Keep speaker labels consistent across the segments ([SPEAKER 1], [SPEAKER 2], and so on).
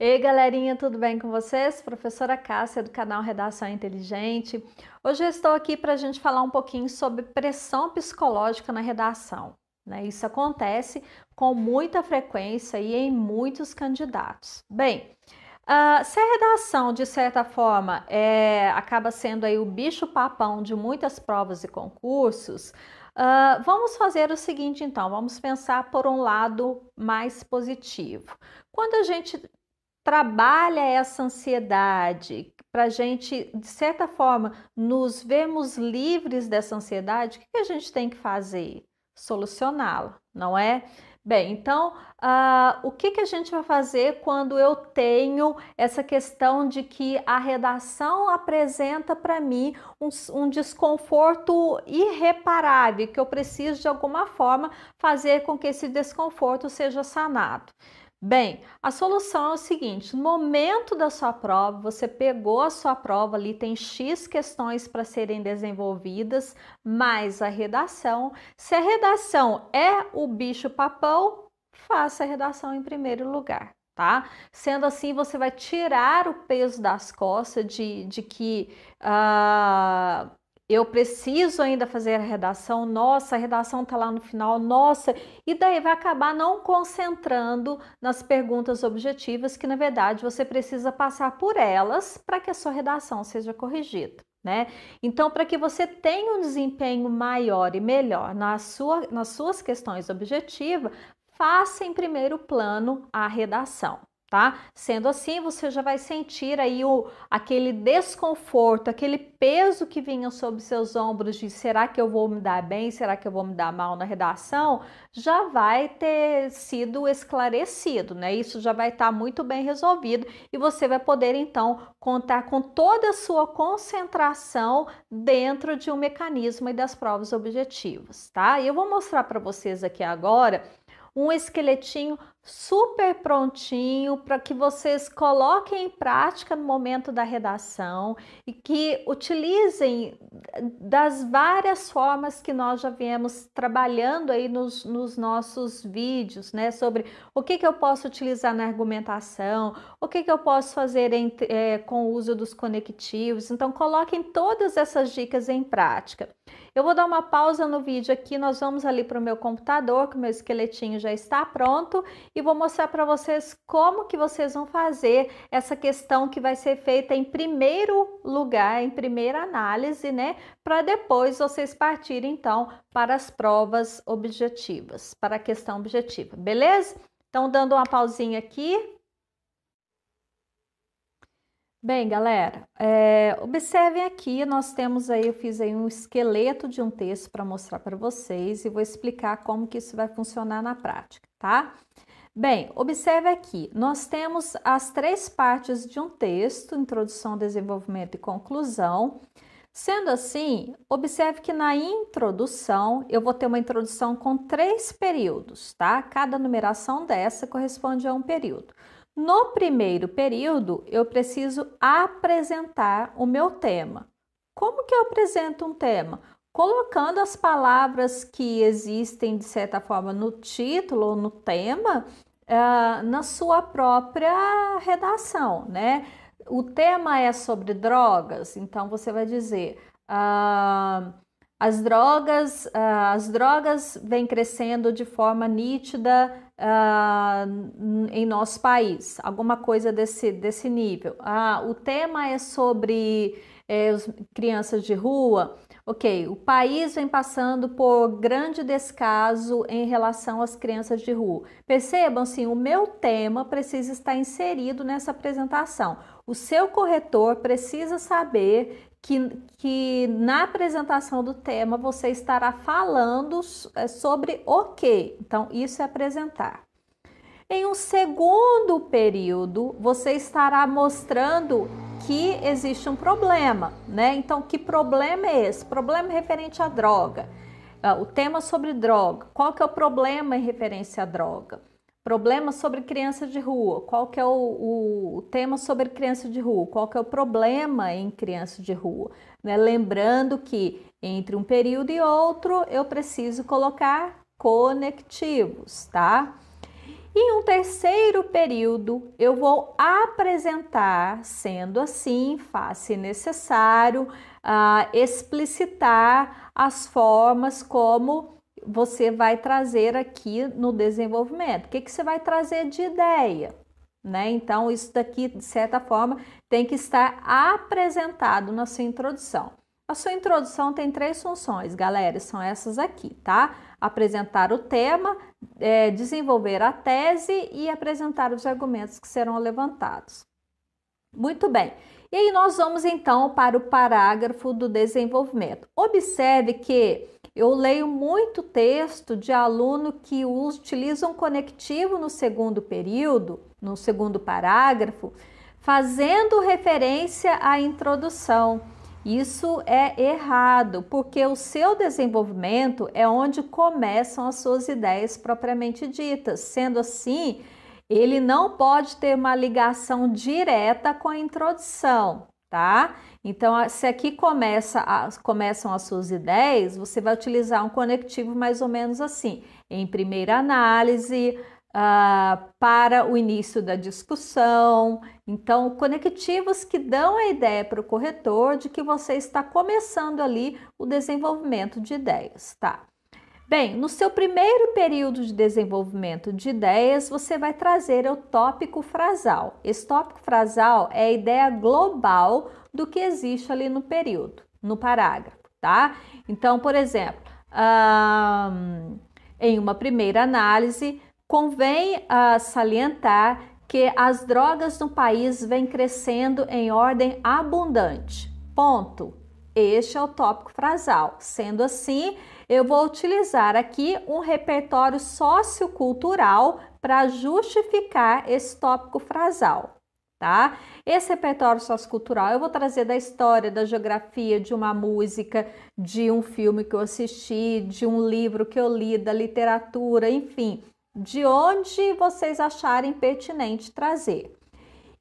[SPEAKER 1] Ei, galerinha, tudo bem com vocês? Professora Cássia, do canal Redação Inteligente. Hoje eu estou aqui para a gente falar um pouquinho sobre pressão psicológica na redação, né? Isso acontece com muita frequência e em muitos candidatos. Bem, se a redação, de certa forma, acaba sendo aí o bicho-papão de muitas provas e concursos, vamos fazer o seguinte, então, vamos pensar por um lado mais positivo. Quando a gente trabalha essa ansiedade, para a gente, de certa forma, nos vermos livres dessa ansiedade, o que a gente tem que fazer? Solucioná-la, não é? Bem, então, o que a gente vai fazer quando eu tenho essa questão de que a redação apresenta para mim um desconforto irreparável, que eu preciso de alguma forma fazer com que esse desconforto seja sanado? Bem, a solução é o seguinte: no momento da sua prova, você pegou a sua prova ali, tem X questões para serem desenvolvidas, mais a redação. Se a redação é o bicho-papão, faça a redação em primeiro lugar, tá? Sendo assim, você vai tirar o peso das costas de que eu preciso ainda fazer a redação, nossa, a redação tá lá no final, nossa, e daí vai acabar não concentrando nas perguntas objetivas, que na verdade você precisa passar por elas para que a sua redação seja corrigida, né? Então, para que você tenha um desempenho maior e melhor nas suas questões objetivas, faça em primeiro plano a redação. Tá? Sendo assim, você já vai sentir aí aquele desconforto, aquele peso que vinha sobre seus ombros de será que eu vou me dar bem, será que eu vou me dar mal na redação, já vai ter sido esclarecido, né? Isso já vai estar muito bem resolvido e você vai poder então contar com toda a sua concentração dentro de um mecanismo e das provas objetivas, tá? E eu vou mostrar para vocês aqui agora um esqueletinho super prontinho para que vocês coloquem em prática no momento da redação e que utilizem das várias formas que nós já viemos trabalhando aí nos nossos vídeos, né? Sobre o que eu posso utilizar na argumentação, o que eu posso fazer com o uso dos conectivos. Então, coloquem todas essas dicas em prática. Eu vou dar uma pausa no vídeo aqui, nós vamos ali para o meu computador, que o meu esqueletinho já está pronto, e vou mostrar para vocês como que vocês vão fazer essa questão que vai ser feita em primeiro lugar, em primeira análise, né? Para depois vocês partirem então para as provas objetivas, para a questão objetiva, beleza? Então, dando uma pausinha aqui. Bem, galera, observem aqui, nós temos aí, eu fiz aí um esqueleto de um texto para mostrar para vocês e vou explicar como que isso vai funcionar na prática, tá? Bem, observe aqui, nós temos as três partes de um texto: introdução, desenvolvimento e conclusão. Sendo assim, observe que na introdução eu vou ter uma introdução com 3 períodos, tá? Cada numeração dessa corresponde a um período. No primeiro período, eu preciso apresentar o meu tema. Como que eu apresento um tema? Colocando as palavras que existem, de certa forma, no título ou no tema, na sua própria redação, né? O tema é sobre drogas, então você vai dizer: as drogas vêm crescendo de forma nítida em nosso país, alguma coisa desse nível. O tema é sobre crianças de rua. Ok, o país vem passando por grande descaso em relação às crianças de rua. Percebam, assim, o meu tema precisa estar inserido nessa apresentação. O seu corretor precisa saber que na apresentação do tema você estará falando sobre o quê? Então, isso é apresentar. Em um segundo período, você estará mostrando que existe um problema, né? Então, que problema é esse? Problema referente à droga. O tema sobre droga. Qual que é o problema em referência à droga? Problema sobre criança de rua. Qual que é o tema sobre criança de rua? Qual que é o problema em criança de rua? Né? Lembrando que entre um período e outro eu preciso colocar conectivos, tá? Em um terceiro período, eu vou apresentar, sendo assim, faz-se necessário, explicitar as formas como você vai trazer aqui no desenvolvimento. O que você vai trazer de ideia? Né? Então, isso daqui, de certa forma, tem que estar apresentado na sua introdução. A sua introdução tem 3 funções, galera, são essas aqui, tá? Apresentar o tema, desenvolver a tese e apresentar os argumentos que serão levantados. Muito bem. E aí nós vamos então para o parágrafo do desenvolvimento. Observe que eu leio muito texto de aluno que utiliza um conectivo no segundo período, no segundo parágrafo, fazendo referência à introdução. Isso é errado, porque o seu desenvolvimento é onde começam as suas ideias propriamente ditas. Sendo assim, ele não pode ter uma ligação direta com a introdução, tá? Então, se aqui começam as suas ideias, você vai utilizar um conectivo mais ou menos assim. Em primeira análise, para o início da discussão. Então, conectivos que dão a ideia para o corretor de que você está começando ali o desenvolvimento de ideias, tá? Bem, no seu primeiro período de desenvolvimento de ideias, você vai trazer o tópico frasal. Esse tópico frasal é a ideia global do que existe ali no período, no parágrafo, tá? Então, por exemplo, em uma primeira análise, convém salientar que as drogas no país vêm crescendo em ordem abundante. Ponto. Este é o tópico frasal. Sendo assim, eu vou utilizar aqui um repertório sociocultural para justificar esse tópico frasal, tá? Esse repertório sociocultural eu vou trazer da história, da geografia, de uma música, de um filme que eu assisti, de um livro que eu li, da literatura, enfim, de onde vocês acharem pertinente trazer.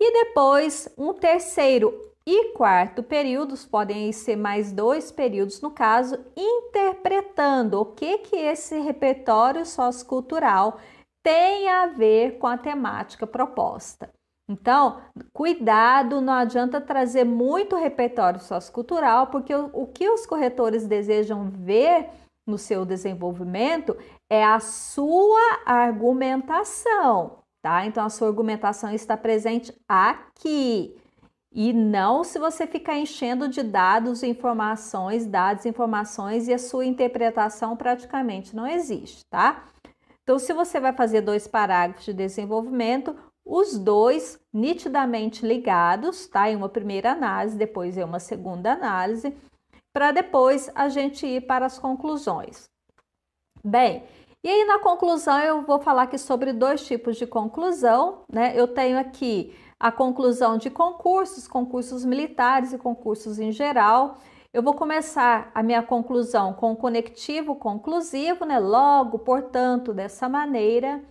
[SPEAKER 1] E depois, um terceiro e quarto períodos, podem ser mais 2 períodos no caso, interpretando o que esse repertório sociocultural tem a ver com a temática proposta. Então, cuidado, não adianta trazer muito repertório sociocultural, porque o que os corretores desejam ver no seu desenvolvimento é a sua argumentação, tá? Então, a sua argumentação está presente aqui. E não se você ficar enchendo de dados e informações e a sua interpretação praticamente não existe, tá? Então, se você vai fazer 2 parágrafos de desenvolvimento, os 2 nitidamente ligados, tá? Em uma primeira análise, depois em uma segunda análise, para depois a gente ir para as conclusões. Bem, e aí na conclusão eu vou falar aqui sobre 2 tipos de conclusão, né? Eu tenho aqui a conclusão de concursos militares e concursos em geral. Eu vou começar a minha conclusão com o conectivo conclusivo, né? Logo, portanto, dessa maneira,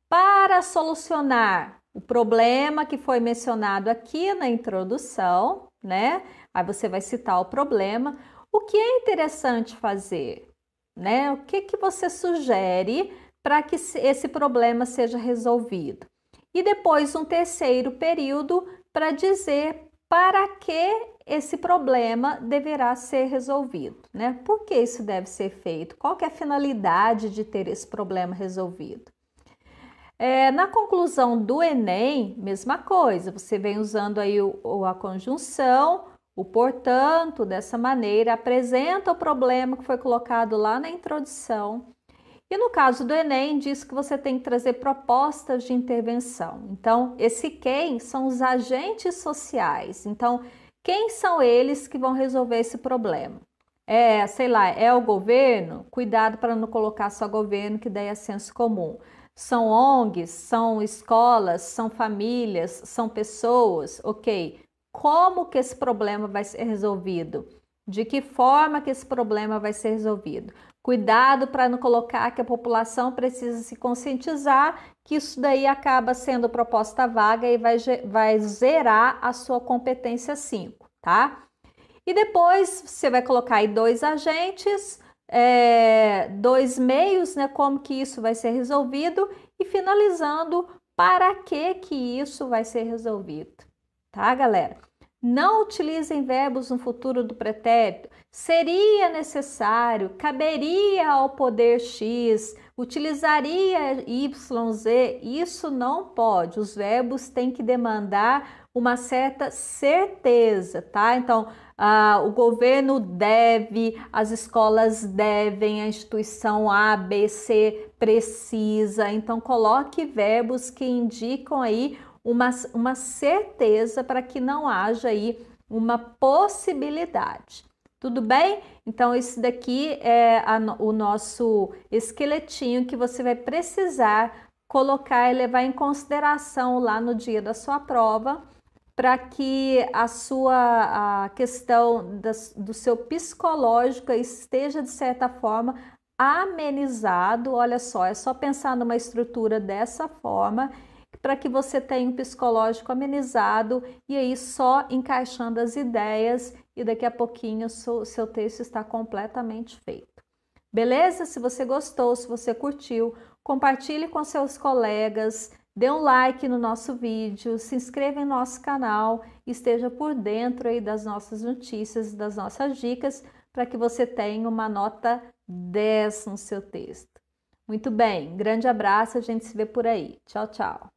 [SPEAKER 1] para solucionar o problema que foi mencionado aqui na introdução, né? Aí você vai citar o problema. O que é interessante fazer, né? O que você sugere para que esse problema seja resolvido? E depois um terceiro período para dizer para que esse problema deverá ser resolvido, né? Por que isso deve ser feito? Qual que é a finalidade de ter esse problema resolvido? Na conclusão do Enem, mesma coisa, você vem usando aí a conjunção, o portanto, dessa maneira, apresenta o problema que foi colocado lá na introdução. E no caso do Enem, diz que você tem que trazer propostas de intervenção. Então, esse quem são os agentes sociais. Então, quem são eles que vão resolver esse problema? Sei lá, é o governo? Cuidado para não colocar só governo, que daí é senso comum. São ONGs, são escolas, são famílias, são pessoas, ok. Como que esse problema vai ser resolvido? De que forma que esse problema vai ser resolvido? Cuidado para não colocar que a população precisa se conscientizar, que isso daí acaba sendo proposta vaga e vai zerar a sua competência 5, tá? E depois você vai colocar aí 2 agentes, 2 meios, né? Como que isso vai ser resolvido e finalizando, para que isso vai ser resolvido, tá, galera? Não utilizem verbos no futuro do pretérito. Seria necessário, caberia ao poder X, utilizaria YZ. Isso não pode. Os verbos têm que demandar uma certa certeza, tá? Então, o governo deve, as escolas devem, a instituição A, B, C precisa. Então, coloque verbos que indicam aí uma certeza para que não haja aí uma possibilidade. Tudo bem? Então, esse daqui é o nosso esqueletinho que você vai precisar colocar e levar em consideração lá no dia da sua prova, para que a questão do seu psicológico esteja, de certa forma, amenizado. Olha só, é só pensar numa estrutura dessa forma para que você tenha um psicológico amenizado e aí só encaixando as ideias e daqui a pouquinho o seu texto está completamente feito. Beleza? Se você gostou, se você curtiu, compartilhe com seus colegas, dê um like no nosso vídeo, se inscreva em nosso canal, esteja por dentro aí das nossas notícias, das nossas dicas, para que você tenha uma nota 10 no seu texto. Muito bem, grande abraço, a gente se vê por aí. Tchau, tchau.